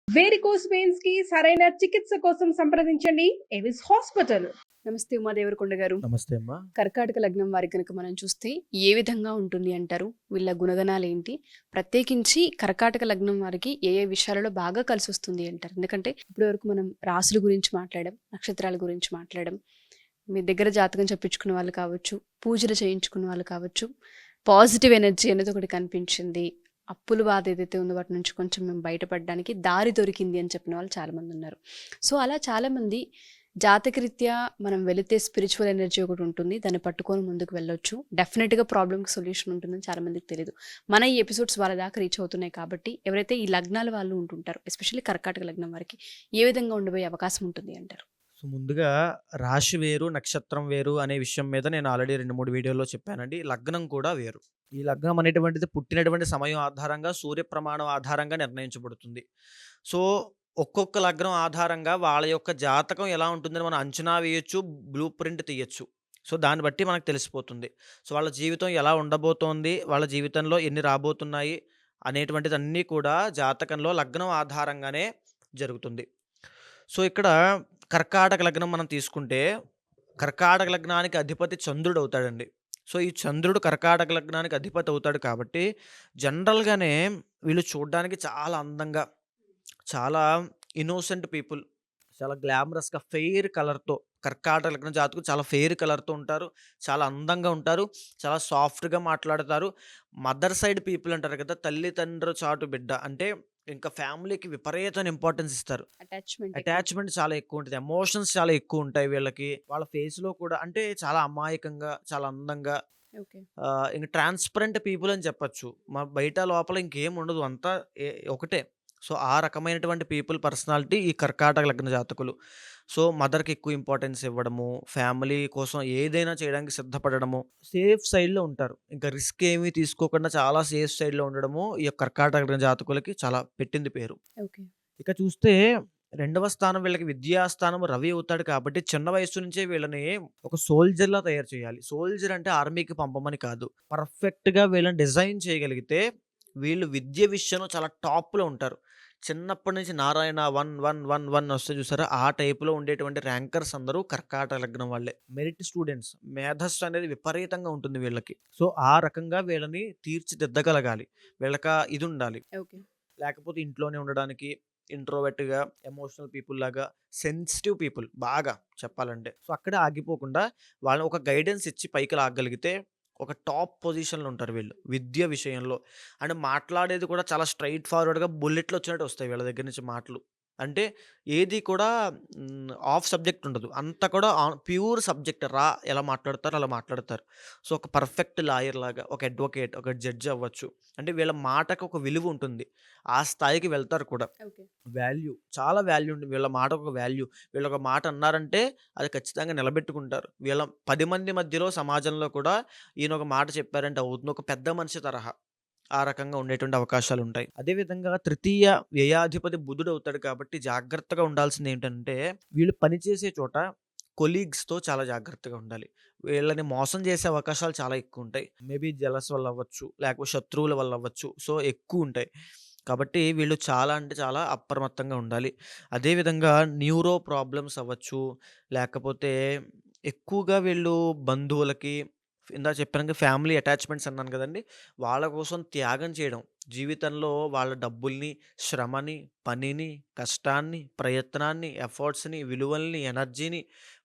Varicose veins కి సరైన చికిత్స కోసం సంప్రదించండి ఎవిస్ హాస్పిటల్. నమస్తే ఉమాదేవరకొండ గారు. నమస్తే అమ్మా. కర్కాటక లగ్నం వారి కనుక మనం చూస్తే ఏ విధంగా ఉంటుంది అంటారు? వీళ్ళ గుణగణాలు ఏంటి? ప్రత్యేకించి కర్కాటక లగ్నం వారికి ఏ ఏ విషయాలలో బాగా కలిసి వస్తుంది అంటారు? ఎందుకంటే ఇప్పటి వరకు మనం రాసుల గురించి మాట్లాడాం, నక్షత్రాల గురించి మాట్లాడాం. మీ దగ్గర జాతకం చెప్పించుకున్న వాళ్ళు కావచ్చు, పూజలు చేయించుకున్న వాళ్ళు కావచ్చు, పాజిటివ్ ఎనర్జీ అనేది ఒకటి కనిపించింది, అప్పుల బాధ ఏదైతే ఉందో వాటి నుంచి కొంచెం మేము బయటపడడానికి దారి దొరికింది అని చెప్పిన వాళ్ళు చాలామంది ఉన్నారు. సో అలా చాలామంది జాతకరీత్యా మనం వెళితే స్పిరిచువల్ ఎనర్జీ ఒకటి ఉంటుంది, దాన్ని పట్టుకొని ముందుకు వెళ్ళొచ్చు, డెఫినెట్గా ప్రాబ్లమ్కి సొల్యూషన్ ఉంటుందని చాలామందికి తెలియదు. మన ఈ ఎపిసోడ్స్ వాళ్ళ దాకా రీచ్ అవుతున్నాయి కాబట్టి ఎవరైతే ఈ లగ్నాల వాళ్ళు ఉంటుంటారో, ఎస్పెషల్లీ కర్కాటక లగ్నం వారికి ఏ విధంగా ఉండబోయే అవకాశం ఉంటుంది అంటారు? సో ముందుగా రాశి వేరు, నక్షత్రం వేరు అనే విషయం మీద నేను ఆల్రెడీ 2, 3 వీడియోల్లో చెప్పానండి. లగ్నం కూడా వేరు. ఈ లగ్నం అనేటువంటిది పుట్టినటువంటి సమయం ఆధారంగా, సూర్య ప్రమాణం ఆధారంగా నిర్ణయించబడుతుంది. సో ఒక్కొక్క లగ్నం ఆధారంగా వాళ్ళ యొక్క జాతకం ఎలా ఉంటుందని మనం అంచనా వేయొచ్చు, బ్లూ ప్రింట్ తీయొచ్చు. సో దాన్ని బట్టి మనకు తెలిసిపోతుంది. సో వాళ్ళ జీవితం ఎలా ఉండబోతోంది, వాళ్ళ జీవితంలో ఎన్ని రాబోతున్నాయి అనేటువంటిది అన్నీ కూడా జాతకంలో లగ్నం ఆధారంగానే జరుగుతుంది. సో ఇక్కడ కర్కాటక లగ్నం మనం తీసుకుంటే, కర్కాటక లగ్నానికి అధిపతి చంద్రుడు అవుతాడండి. సో ఈ చంద్రుడు కర్కాటక లగ్నానికి అధిపతి అవుతాడు కాబట్టి జనరల్‌గానే వీళ్ళు చూడ్డానికి చాలా అందంగా, చాలా ఇన్నోసెంట్ పీపుల్, చాలా గ్లామరస్‌గా ఫెయిర్ కలర్‌తో, కర్కాటక లగ్నం జాతకులు చాలా ఫెయిర్ కలర్‌తో ఉంటారు. చాలా అందంగా ఉంటారు. చాలా సాఫ్ట్‌గా మాట్లాడతారు. మదర్ సైడ్ పీపుల్ అంటారు కదా! తల్లిదండ్రుల చాటు బిడ్డ. అంటే ఇంకా ఫ్యామిలీకి విపరీతమైన ఇంపార్టెన్స్ ఇస్తారు. అటాచ్మెంట్ ఎక్కువ. అటాచ్‌మెంట్ చాలా ఎక్కువుంటది. ఎమోషన్స్ చాలా ఎక్కువుంటాయి వీళ్ళకి. వాళ్ళ ఫేస్‌లో కూడా అంటే చాలా అమాయకంగా, చాలా అందంగా, ఓకే. ఇంక ట్రాన్స్‌పరెంట్ పీపుల్ అని చెప్పొచ్చు. బయట లోపల ఇంకేం ఉండదు. అంతా ఒకటే. సో, ఆ రకమైనటువంటి పీపుల్ పర్సనాలిటీ ఈ కర్కాటక లగ్న జాతకులు. సో, మదర్‌కి ఎక్కువ ఇంపార్టెన్స్ ఇవ్వడము, ఫ్యామిలీ కోసం ఏదైనా చేయడానికి సిద్ధపడడము, సేఫ్ సైడ్‌లో ఉంటారు. ఇంకా రిస్క్ ఏమీ తీసుకోకుండా చాలా సేఫ్ సైడ్‌లో ఉండడము ఈ యొక్క కర్కాటక లగ్న జాతకులకి చాలా పెట్టింది పేరు. ఓకే. ఇక చూస్తే రెండవ స్థానం వీళ్ళకి విద్యా స్థానం రవి అవుతాడు కాబట్టి చిన్న వయస్సు నుంచే వీళ్ళని ఒక సోల్జర్‌లా తయారు చేయాలి. సోల్జర్ అంటే ఆర్మీకి పంపమని కాదు. పర్ఫెక్ట్‌గా వీళ్ళని డిజైన్ చేయగలిగితే వీళ్ళు విద్య విషయంలో చాలా టాప్‌లో ఉంటారు. చిన్నప్పటి నుంచి నారాయణ 1, 1, 1, 1 వస్తాయి చూసారా? ఆ టైప్‌లో ఉండేటువంటి ర్యాంకర్స్ అందరూ కర్కాటక లగ్నం వాళ్ళే. Merit students. మేధస్సు అనేది విపరీతంగా ఉంటుంది వీళ్ళకి. సో, ఆ రకంగా వీళ్ళని తీర్చిదిద్దగలగాలి. వీళ్ళకా ఇదుండాలి. ఓకే. లేకపోతే ఇంట్లోనే ఉండడానికి ఇంట్రోవర్ట్‌గా, ఎమోషనల్ పీపుల్ లాగా, సెన్సిటివ్ పీపుల్ బాగా చెప్పాలంటే. సో, అక్కడే ఆగిపోకుండా వాళ్ళని ఒక గైడెన్స్ ఇచ్చి పైకి లాగగలిగితే ఒక టాప్ పొజిషన్‌లో ఉంటారు వీళ్ళు. విద్య విషయంలో. అండ్ మాట్లాడేది కూడా చాలా స్ట్రెయిట్ ఫార్వర్డ్‌గా బుల్లెట్‌లో వచ్చినట్టు వస్తాయి వీళ్ళ దగ్గర నుంచి మాటలు. అంటే ఏది కూడా ఆఫ్ సబ్జెక్ట్ ఉండదు. అంతా కూడా ప్యూర్ సబ్జెక్ట్ ఎలా మాట్లాడతారో అలా మాట్లాడతారు. సో, ఒక పర్ఫెక్ట్ లాయర్ లాగా, ఒక అడ్వొకేట్, ఒక జడ్జ్ అవ్వచ్చు. అంటే వీళ్ళ మాటకు ఒక విలువ ఉంటుంది. ఆ స్థాయికి వెళ్తారు కూడా. ఓకే. వాల్యూ. చాలా వాల్యూ ఉంది. వీళ్ళ మాటకు ఒక వాల్యూ. వీళ్ళొక మాట అన్నారంటే అది ఖచ్చితంగా నిలబెట్టుకుంటారు. వీళ్ళ 10 మంది మధ్యలో సమాజంలో కూడా ఈయన ఒక మాట చెప్పారంటే అవుతుంది. ఒక పెద్ద మనిషి తరహా. ఆ రకంగా ఉండేటువంటి అవకాశాలుంటాయి. అదే విధంగా తృతీయ వ్యయాధిపతి బుధుడవుతాడు కాబట్టి జాగ్రత్తగా ఉండాల్సిందేంటంటే వీళ్ళు పనిచేసే చోట కొలీగ్స్‌తో చాలా జాగ్రత్తగా ఉండాలి. వీళ్ళని మోసం చేసే అవకాశాలు చాలా ఎక్కువుంటాయి. మేబీ జెలస్ వల్ల అవ్వచ్చు, లేకపోతే శత్రువుల వల్ల అవ్వచ్చు. సో, ఎక్కువుంటాయి. కాబట్టి వీళ్ళు చాలా అంటే చాలా అప్రమత్తంగా ఉండాలి. అదే విధంగా న్యూరో ప్రాబ్లమ్స్ అవ్వచ్చు, లేకపోతే ఎక్కువగా వీళ్ళు బంధువులకి ఇందాక చెప్పాను కదా! ఫ్యామిలీ అటాచ్‌మెంట్స్ అన్నాను కదండీ! వాళ్ళ కోసం త్యాగం చేయడం. జీవితంలో వాళ్ళ డబ్బుల్ని, శ్రమని, పనిని, కష్టాన్ని, ప్రయత్నాన్ని, ఎఫర్ట్స్‌ని, విలువల్ని, ఎనర్జీని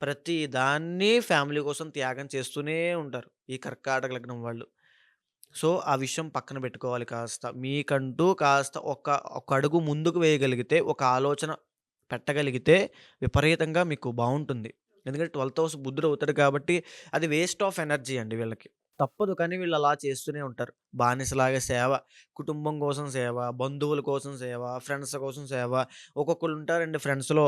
ప్రతి దాన్ని ఫ్యామిలీ కోసం త్యాగం చేస్తూనే ఉంటారు. ఈ కర్కాటక లగ్నం వాళ్ళు. సో, ఆ విషయం పక్కన పెట్టుకోవాలి కాస్త. మీకంటూ కాస్త ఒక అడుగు ముందుకు వేయగలిగితే, ఒక ఆలోచన పెట్టగలిగితే విపరీతంగా మీకు బావుంటుంది. ఎందుకంటే 12థ్ హౌస్ బుద్ధుడవుతాడు కాబట్టి అది వేస్ట్ ఆఫ్ ఎనర్జీ అండి వీళ్ళకి. తప్పదు కానీ వీళ్ళు అలా చేస్తూనే ఉంటారు. బానిసలాగా సేవ, కుటుంబం కోసం సేవ, బంధువుల కోసం సేవ, ఫ్రెండ్స్ కోసం సేవ. ఒక్కొక్కళ్ళు ఉంటారండి ఫ్రెండ్స్‌లో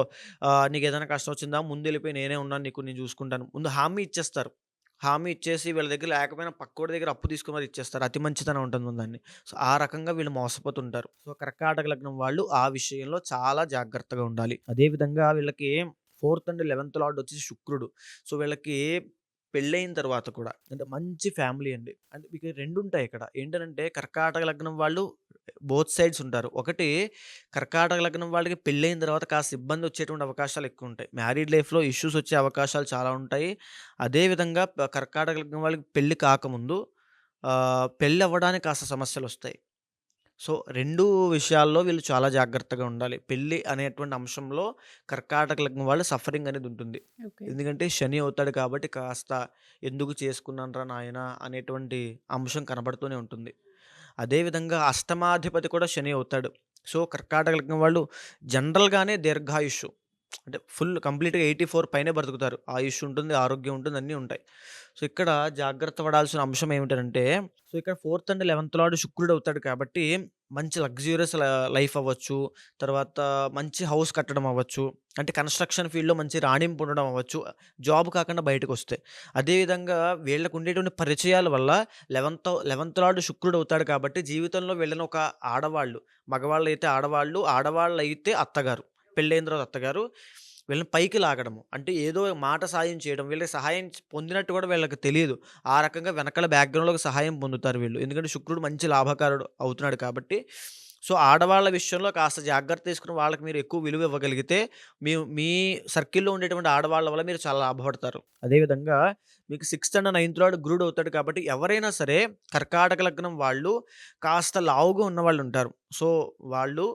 నీకేదైనా కష్టం వచ్చిందా ముందెళ్ళిపోయి నేనే ఉన్నాను నీకు నేను చూసుకుంటాను. ముందు హామీ ఇచ్చేస్తారు. హామీ ఇచ్చేసి వీళ్ళ దగ్గర లేకపోయినా పక్కోడి దగ్గర అప్పు తీసుకొని మరి ఇచ్చేస్తారు. అతి మంచితనం ఉంటుంది ముందండి. సో, ఆ రకంగా వీళ్ళు మోసపోతుంటారు. సో, కర్కాటక లగ్నం వాళ్ళు ఆ విషయంలో చాలా జాగ్రత్తగా ఉండాలి. అదే విధంగా వీళ్ళకి 4థ్ అండ్ 11థ్ లార్డ్ వచ్చేసి శుక్రుడు. సో, వీళ్ళకి పెళ్ళైన తర్వాత కూడా అంటే మంచి ఫ్యామిలీ అండి. అంటే మీకు 2 ఉంటాయి ఇక్కడ. ఏంటనంటే కర్కాటక లగ్నం వాళ్ళు బోత్ సైడ్స్ ఉంటారు. ఒకటి కర్కాటక లగ్నం వాళ్ళకి పెళ్ళైన తర్వాత కాస్త ఇబ్బందొచ్చేటువంటి అవకాశాలు ఎక్కువుంటాయి. మ్యారీడ్ లైఫ్‌లో ఇష్యూస్ వచ్చే అవకాశాలు చాలా ఉంటాయి. అదే విధంగా కర్కాటక లగ్నం వాళ్ళకి పెళ్లి కాకముందు పెళ్లవ్వడానికి కాస్త సమస్యలొస్తాయి. సో, 2 విషయాల్లో వీళ్ళు చాలా జాగ్రత్తగా ఉండాలి. పెళ్లి అనేటువంటి అంశంలో కర్కాటక లగ్నం వాళ్ళు సఫరింగ్ అనేదుంటుంది. ఓకే. ఎందుకంటే శని అవుతాడు కాబట్టి కాస్త ఎందుకు చేసుకున్నానురా నాయనా అనేటువంటి అంశం కనబడుతూనే ఉంటుంది. అదే విధంగా అష్టమాధిపతి కూడా శని అవుతాడు. సో, కర్కాటక లగ్నం వాళ్ళు జనరల్‌గానే దీర్ఘాయుష్షు. అంటే ఫుల్ కంప్లీట్‌గా 84 పైనే బ్రతుకుతారు. ఆయుష్ ఉంటుంది, ఆరోగ్యం ఉంటుంది, అన్నీ ఉంటాయి. సో, ఇక్కడ జాగ్రత్త పడాల్సిన అంశం ఏమిటనంటే, సో, ఇక్కడ 4థ్ అండ్ 11థ్ లార్డ్ శుక్రుడు అవుతాడు కాబట్టి, మంచి లగ్జూరియస్ లైఫ్ అవ్వచ్చు, తర్వాత మంచి హౌస్ కట్టడం అవ్వచ్చు, అంటే కన్‌స్ట్రక్షన్ ఫీల్డ్‌లో మంచి రాణింపు ఉండడం అవ్వచ్చు, జాబ్ కాకుండా బయటకొస్తే. అదే విధంగా వీళ్ళకు ఉండేటువంటి పరిచయాల వల్ల 11థ్ లార్డ్ శుక్రుడు అవుతాడు కాబట్టి, జీవితంలో వీళ్ళని ఒక ఆడవాళ్ళు, మగవాళ్ళైతే ఆడవాళ్ళు, ఆడవాళ్ళైతే అత్తగారు. పెళ్ళైన తర్వాత అత్తగారు వీళ్ళని పైకి లాగడము. అంటే ఏదో మాట సాయం చేయడం. వీళ్ళకి సహాయం పొందినట్టు కూడా వీళ్ళకి తెలీదు. ఆ రకంగా వెనకాల బ్యాక్‌గ్రౌండ్‌లో ఒక సహాయం పొందుతారు వీళ్ళు. ఎందుకంటే శుక్రుడు మంచి లాభకారుడు అవుతున్నాడు కాబట్టి. సో, ఆడవాళ్ళ విషయంలో కాస్త జాగ్రత్త తీసుకొని వాళ్ళకి మీరు ఎక్కువ విలువ ఇవ్వగలిగితే మీ మీ సర్కిల్‌లో ఉండేటువంటి ఆడవాళ్ళ వల్ల మీరు చాలా లాభపడతారు. అదే విధంగా మీకు 6థ్ అండ్ 9థ్ లార్డ్ గురుడు అవుతాడు కాబట్టి ఎవరైనా సరే కర్కాటక లగ్నం వాళ్ళు కాస్త లావుగా ఉన్నవాళ్ళుంటారు. సో, వాళ్ళు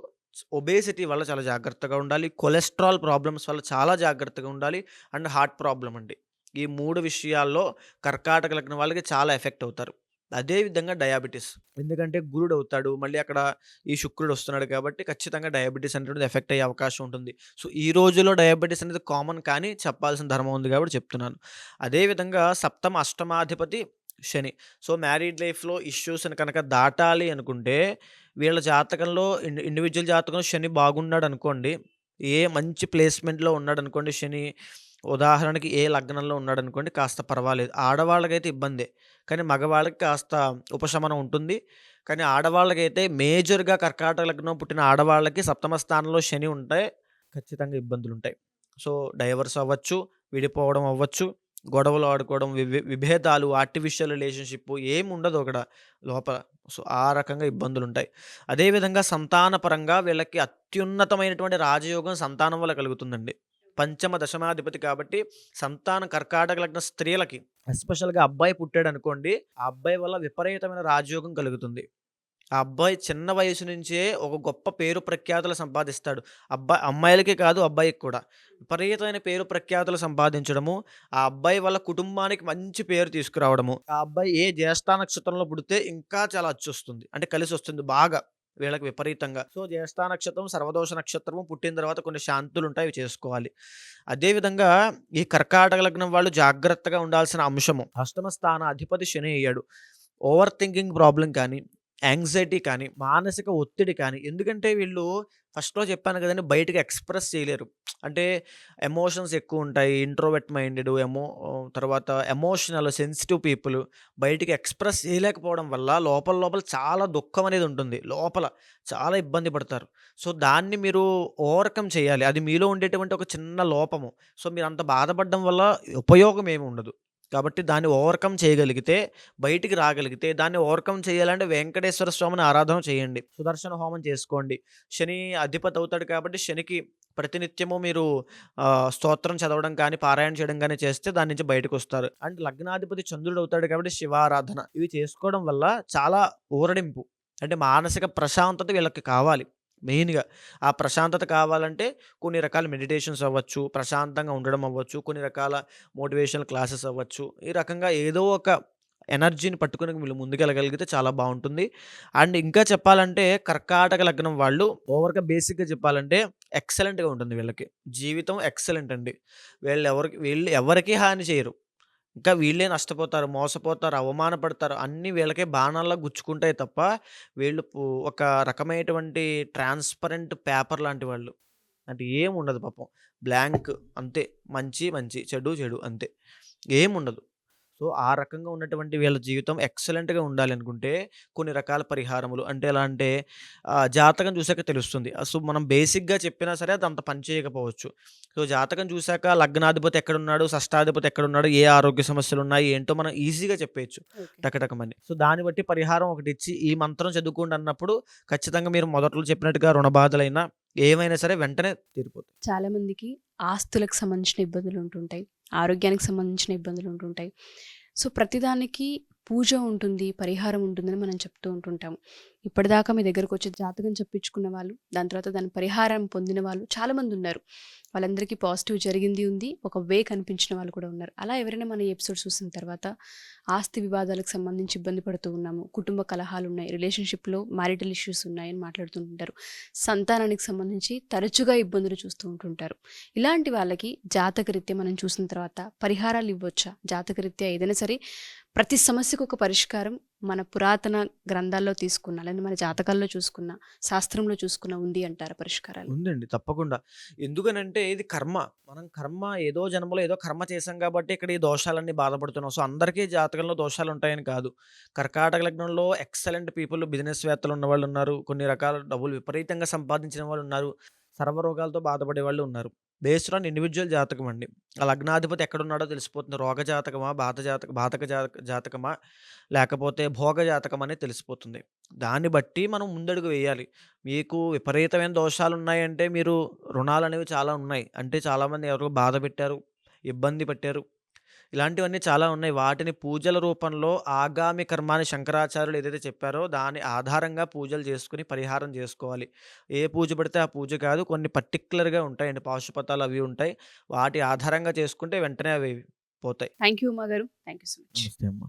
ఒబేసిటీ వల్ల చాలా జాగ్రత్తగా ఉండాలి. కొలెస్ట్రాల్ ప్రాబ్లమ్స్ వల్ల చాలా జాగ్రత్తగా ఉండాలి. అండ్ హార్ట్ ప్రాబ్లమ్ అండి. ఈ 3 విషయాల్లో కర్కాటక లగ్నం వాళ్ళకి చాలా ఎఫెక్ట్ అవుతారు. అదే విధంగా డయాబెటిస్. ఎందుకంటే గురుడు అవుతాడు. మళ్ళీ అక్కడ ఈ శుక్రుడు వస్తున్నాడు కాబట్టి ఖచ్చితంగా డయాబెటిస్ అనేటువంటిది ఎఫెక్ట్ అయ్యే అవకాశం ఉంటుంది. సో, ఈ రోజుల్లో డయాబెటిస్ అనేది కామన్ కానీ చెప్పాల్సిన ధర్మం ఉంది కాబట్టి చెప్తున్నాను. అదే విధంగా సప్తమ, అష్టమాధిపతి శని. సో, మ్యారీడ్ లైఫ్‌లో ఇష్యూస్‌ని కనుక దాటాలి అనుకుంటే వీళ్ళ జాతకంలో ఇండివిడ్యువల్ జాతకంలో శని బాగున్నాడనుకోండి. ఏ మంచి ప్లేస్‌మెంట్‌లో ఉన్నాడనుకోండి శని. ఉదాహరణకి ఏ లగ్నంలో ఉన్నాడనుకోండి కాస్త పర్వాలేదు. ఆడవాళ్ళకైతే ఇబ్బందే. కానీ మగవాళ్ళకి కాస్త ఉపశమనం ఉంటుంది. కానీ ఆడవాళ్ళకైతే మేజర్‌గా కర్కాటక లగ్నం పుట్టిన ఆడవాళ్ళకి సప్తమ స్థానంలో శని ఉంటే ఖచ్చితంగా ఇబ్బందులుంటాయి. సో, డైవర్స్ అవ్వచ్చు, విడిపోవడం అవ్వచ్చు, గొడవలు ఆడుకోవడం, విభేదాలు, ఆర్టిఫిషియల్ రిలేషన్‌షిప్ ఏముండదు అక్కడ లోపల. సో, ఆ రకంగా ఇబ్బందులుంటాయి. అదే విధంగా సంతానపరంగా వీళ్ళకి అత్యున్నతమైనటువంటి రాజయోగం సంతానం వల్ల కలుగుతుందండి. పంచమ, దశమాధిపతి కాబట్టి సంతానం కర్కాటక లగ్న స్త్రీలకి ఎస్పెషల్‌గా అబ్బాయి పుట్టాడనుకోండి, ఆ అబ్బాయి వల్ల విపరీతమైన రాజయోగం కలుగుతుంది. ఆ అబ్బాయి చిన్న వయసు నుంచే ఒక గొప్ప పేరు ప్రఖ్యాతులు సంపాదిస్తాడు. అమ్మాయిలకే కాదు అబ్బాయికి కూడా. విపరీతమైన పేరు ప్రఖ్యాతులు సంపాదించడము, ఆ అబ్బాయి వల్ల కుటుంబానికి మంచి పేరు తీసుకురావడము. ఆ అబ్బాయి ఏ జ్యేష్ఠ నక్షత్రంలో పుడితే ఇంకా చాలా అచ్చొస్తుంది. అంటే కలిసొస్తుంది బాగా వీళ్ళకి విపరీతంగా. సో, జ్యేష్ఠ నక్షత్రం, సర్వదోష నక్షత్రము పుట్టిన తర్వాత కొన్ని శాంతులుంటాయి అవి చేసుకోవాలి. అదే విధంగా ఈ కర్కాటక లగ్నం వాళ్ళు జాగ్రత్తగా ఉండాల్సిన అంశము. అష్టమ స్థాన అధిపతి శని అయ్యాడు. ఓవర్ థింకింగ్ ప్రాబ్లమ్ కానీ, యాంగ్జైటీ కానీ, మానసిక ఒత్తిడి కానీ ఎందుకంటే వీళ్ళు ఫస్ట్‌లో చెప్పాను కదండీ! బయటకి ఎక్స్‌ప్రెస్ చేయలేరు. అంటే ఎమోషన్స్ ఎక్కువుంటాయి. ఇంట్రోవర్ట్ మైండెడ్ తర్వాత ఎమోషనల్, సెన్సిటివ్ పీపుల్ బయటికి ఎక్స్‌ప్రెస్ చేయలేకపోవడం వల్ల లోపల లోపల చాలా దుఃఖం అనేది ఉంటుంది. లోపల చాలా ఇబ్బంది పడతారు. సో, దాన్ని మీరు ఓవర్‌కమ్ చేయాలి. అది మీలో ఉండేటువంటి ఒక చిన్న లోపము. సో, మీరంత బాధపడడం వల్ల ఉపయోగం ఏమి ఉండదు. కాబట్టి దాన్ని ఓవర్‌కమ్ చేయగలిగితే, బయటికి రాగలిగితే, దాన్ని ఓవర్‌కమ్ చేయాలంటే వెంకటేశ్వర స్వామిని ఆరాధన చేయండి. సుదర్శన హోమం చేసుకోండి. శని అధిపతి అవుతాడు కాబట్టి శనికి ప్రతినిత్యము మీరు స్తోత్రం చదవడం కానీ, పారాయణ చేయడం గాని చేస్తే దాని నుంచి బయటకొస్తారు. అండ్ లగ్నాధిపతి చంద్రుడు అవుతాడు కాబట్టి శివారాధన. ఇవి చేసుకోవడం వల్ల చాలా ఊరడింపు. అంటే మానసిక ప్రశాంతత వీళ్ళకి కావాలి మెయిన్‌గా. ఆ ప్రశాంతత కావాలంటే కొన్ని రకాల మెడిటేషన్స్ అవ్వచ్చు, ప్రశాంతంగా ఉండడం అవ్వచ్చు, కొన్ని రకాల మోటివేషనల్ క్లాసెస్ అవ్వచ్చు. ఈ రకంగా ఏదో ఒక ఎనర్జీని పట్టుకొని వీళ్ళు ముందుకెళ్ళగలిగితే చాలా బావుంటుంది. అండ్ ఇంకా చెప్పాలంటే కర్కాటక లగ్నం వాళ్ళు ఓవర్‌గా బేసిక్‌గా చెప్పాలంటే ఎక్సలెంట్‌గా ఉంటుంది వీళ్ళకి. జీవితం ఎక్సలెంట్ అండి. వీళ్ళు ఎవరికీ హాని చేయరు. ఇంకా వీళ్ళే నష్టపోతారు, మోసపోతారు, అవమానపడతారు. అన్నీ వీళ్ళకే బాణాల్లా గుచ్చుకుంటాయి తప్ప వీళ్ళు ఒక రకమైనటువంటి ట్రాన్స్‌పరెంట్ పేపర్ లాంటి వాళ్ళు. అంటే ఏముండదు పాపం. బ్లాంక్ అంతే. మంచి, మంచి. చెడు, చెడు అంతే. ఏముండదు. సో, సో, ఆ రకంగా ఉన్నటువంటి వీళ్ళ జీవితం ఎక్సలెంట్‌గా ఉండాలనుకుంటే కొన్ని రకాల పరిహారములు అంటే ఎలా అంటే జాతకం చూసాక తెలుస్తుంది. సో, మనం బేసిక్‌గా చెప్పినా సరే అదంత పని చేయకపోవచ్చు. సో, జాతకం చూసాక లగ్నాధిపతి ఎక్కడున్నాడు, షష్టాధిపతి ఎక్కడున్నాడు, ఏ ఆరోగ్య సమస్యలున్నాయి, ఏంటో మనం ఈజీగా చెప్పేయొచ్చు ఓకే. టకటకమని. సో, దాన్ని బట్టి పరిహారం ఒకటిచ్చి ఈ మంత్రం చదువుకోండి అన్నప్పుడు ఖచ్చితంగా మీరు మొదట్లో చెప్పినట్టుగా రుణ బాధలైనా ఏవైనా సరే వెంటనే తీరిపోతాయి. చాలా మందికి ఆస్తులకు సంబంధించిన ఇబ్బందులు ఉంటుంటాయి. ఆరోగ్యానికి సంబంధించిన ఇబ్బందులు ఉంటుంటాయి. సో, ప్రతిదానికి పూజ ఉంటుంది, పరిహారం ఉంటుందని మనం చెప్తూ ఉంటుంటాము. ఇప్పటిదాకా మీ దగ్గరకొచ్చి జాతకం చెప్పించుకున్న వాళ్ళు, దాని తర్వాత దాని పరిహారం పొందిన వాళ్ళు చాలామంది ఉన్నారు. వాళ్ళందరికీ పాజిటివ్ జరిగింది ఉంది. ఒక వే కనిపించిన వాళ్ళు కూడా ఉన్నారు. అలా ఎవరైనా మన ఎపిసోడ్ చూసిన తర్వాత ఆస్తి వివాదాలకు సంబంధించి ఇబ్బంది పడుతూ ఉన్నాము, కుటుంబ కలహాలున్నాయి, రిలేషన్‌షిప్‌లో మ్యారిటల్ ఇష్యూస్ ఉన్నాయని మాట్లాడుతుంటారు. సంతానానికి సంబంధించి తరచుగా ఇబ్బందులు చూస్తూ ఉంటుంటారు. ఇలాంటి వాళ్ళకి జాతకరీత్యా మనం చూసిన తర్వాత పరిహారాలు ఇవ్వొచ్చా? జాతకరీత్యా ఏదైనా సరే ప్రతి సమస్యకు ఒక పరిష్కారం మన పురాతన గ్రంథాల్లో తీసుకున్న, లేదా మన జాతకాల్లో చూసుకున్న, శాస్త్రంలో చూసుకున్న ఉంది అంటారా పరిష్కారాలు? ఉందండి. తప్పకుండా. ఎందుకనంటే ఇది కర్మ. మనం కర్మ ఏదో జన్మలో ఏదో కర్మ చేశాం కాబట్టి ఇక్కడ ఈ దోషాలన్నీ బాధపడుతున్నాం. సో, అందరికీ జాతకంలో దోషాలుంటాయని కాదు. కర్కాటక లగ్నంలో ఎక్సలెంట్ పీపుల్ బిజినెస్‌వేత్తలు ఉన్నవాళ్ళున్నారు. కొన్ని రకాల డబ్బులు విపరీతంగా సంపాదించిన వాళ్ళున్నారు. సర్వరోగాలతో బాధపడేవాళ్ళు ఉన్నారు. బేస్డ్ ఆన్ ఇండివిడ్యువల్ జాతకం అండి. ఆ లగ్నాధిపతి ఎక్కడున్నాడో తెలిసిపోతుంది. రోగ జాతకమా, బాధక జాతకమా, లేకపోతే భోగ జాతకమా అనేది తెలిసిపోతుంది. దాన్ని బట్టి మనం ముందడుగు వేయాలి. మీకు విపరీతమైన దోషాలున్నాయంటే మీరు రుణాలనేవి చాలా ఉన్నాయి. అంటే చాలామంది ఎవరో బాధ పెట్టారు, ఇబ్బంది పెట్టారు. ఇలాంటివన్నీ చాలా ఉన్నాయి. వాటిని పూజల రూపంలో ఆగామి కర్మ అని శంకరాచార్యులు ఏదైతే చెప్పారో దాని ఆధారంగా పూజలు చేసుకొని పరిహారం జేసుకోవాలి. ఏ పూజ పడితే ఆ పూజ కాదు. కొన్ని పర్టిక్యులర్‌గా ఉంటాయండి. పాశుపతాలు అవి ఉంటాయి. వాటి ఆధారంగా చేసుకుంటే వెంటనే అవి పోతాయి. థ్యాంక్ యూ ఉమా గారు. Thank you so much. నమస్తే అమ్మ.